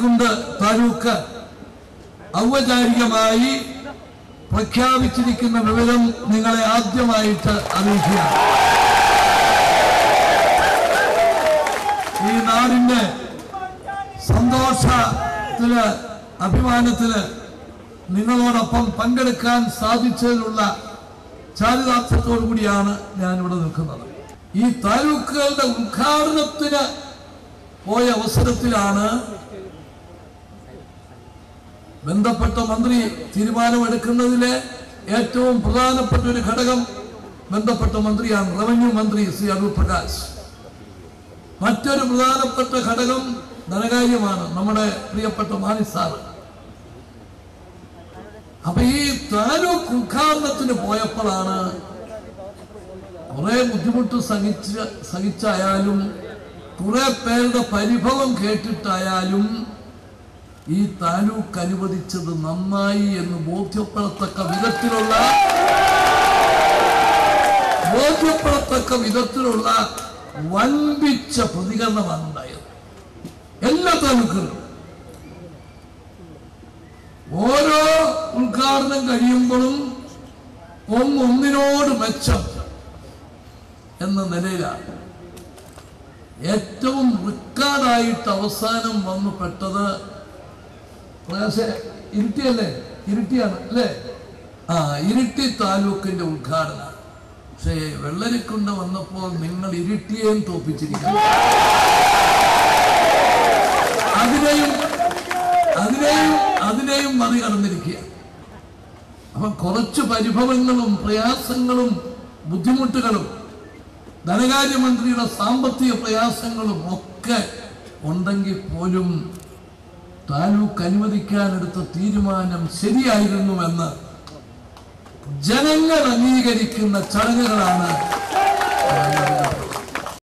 വെള്ളരിക്കുണ്ട് താലൂക്ക് ഔപചാരികമായി പ്രഖ്യാപിച്ചിരിക്കുന്ന വിവരം നിങ്ങളെ ആദ്യമായിട്ട് അറിയിക്കുക. ഈ നാടിന്റെ സന്തോഷത്തില് അഭിമാനത്തില് നിങ്ങളോടൊപ്പം പങ്കെടുക്കാൻ സാധിച്ചതിലുള്ള ചാരിതാർത്ഥ്യത്തോടു കൂടിയാണ് ഞാനിവിടെ നിൽക്കുന്നത്. ഈ താലൂക്കുകളുടെ ഉദ്ഘാടനത്തിന് പോയ അവസരത്തിലാണ് ബന്ധപ്പെട്ട മന്ത്രി തീരുമാനമെടുക്കുന്നതിലെ ഏറ്റവും പ്രധാനപ്പെട്ട ഒരു ഘടകം ബന്ധപ്പെട്ട മന്ത്രിയാണ്, റവന്യൂ മന്ത്രി ശ്രീ അടൂർ പ്രകാശ്. മറ്റൊരു പ്രധാനപ്പെട്ട ഘടകം ധനകാര്യമാണ്, നമ്മുടെ പ്രിയപ്പെട്ട മാണി സാറ്. അപ്പൊ ഈ താലൂക്ക് ഉദ്ഘാടനത്തിന് പോയപ്പോഴാണ് കുറെ ബുദ്ധിമുട്ട് സഹിച്ചായാലും കുറെ പേരുടെ പരിഭവം കേട്ടിട്ടായാലും ഈ താലൂക്ക് അനുവദിച്ചത് നന്നായി എന്ന് ബോധ്യപ്പെടത്തക്ക വിധത്തിലുള്ള വൻപിച്ച പ്രതികരണമാണ് ഉണ്ടായത്. എല്ലാ താലൂക്കുകളും ഓരോ ഉദ്ഘാടനം കഴിയുമ്പോഴും ഒന്നിനോട് മെച്ചം എന്ന നിലയിലാണ്. ഏറ്റവും റെക്കോർഡായിട്ട് അവസാനം വന്നു പെട്ടത് ഇരിട്ടിയല്ലേ, ഇരിട്ടിയാണ് അല്ലേ? ഇരിട്ടി താലൂക്കിന്റെ ഉദ്ഘാടനം. പക്ഷേ വെള്ളരിക്കുണ്ട് വന്നപ്പോൾ നിങ്ങൾ ഇരിട്ടിയെയും തോപ്പിച്ചിരിക്കുന്നു. അതിനെയും മറികടന്നിരിക്കുക. അപ്പൊ കുറച്ച് പരിഭവങ്ങളും പ്രയാസങ്ങളും ബുദ്ധിമുട്ടുകളും ധനകാര്യമന്ത്രിയുടെ സാമ്പത്തിക പ്രയാസങ്ങളും ഒക്കെ ഉണ്ടെങ്കിൽ പോലും താലൂക്ക് അനുവദിക്കാനെടുത്ത തീരുമാനം ശരിയായിരുന്നുവെന്ന് ജനങ്ങൾ അംഗീകരിക്കുന്ന ചടങ്ങുകളാണ്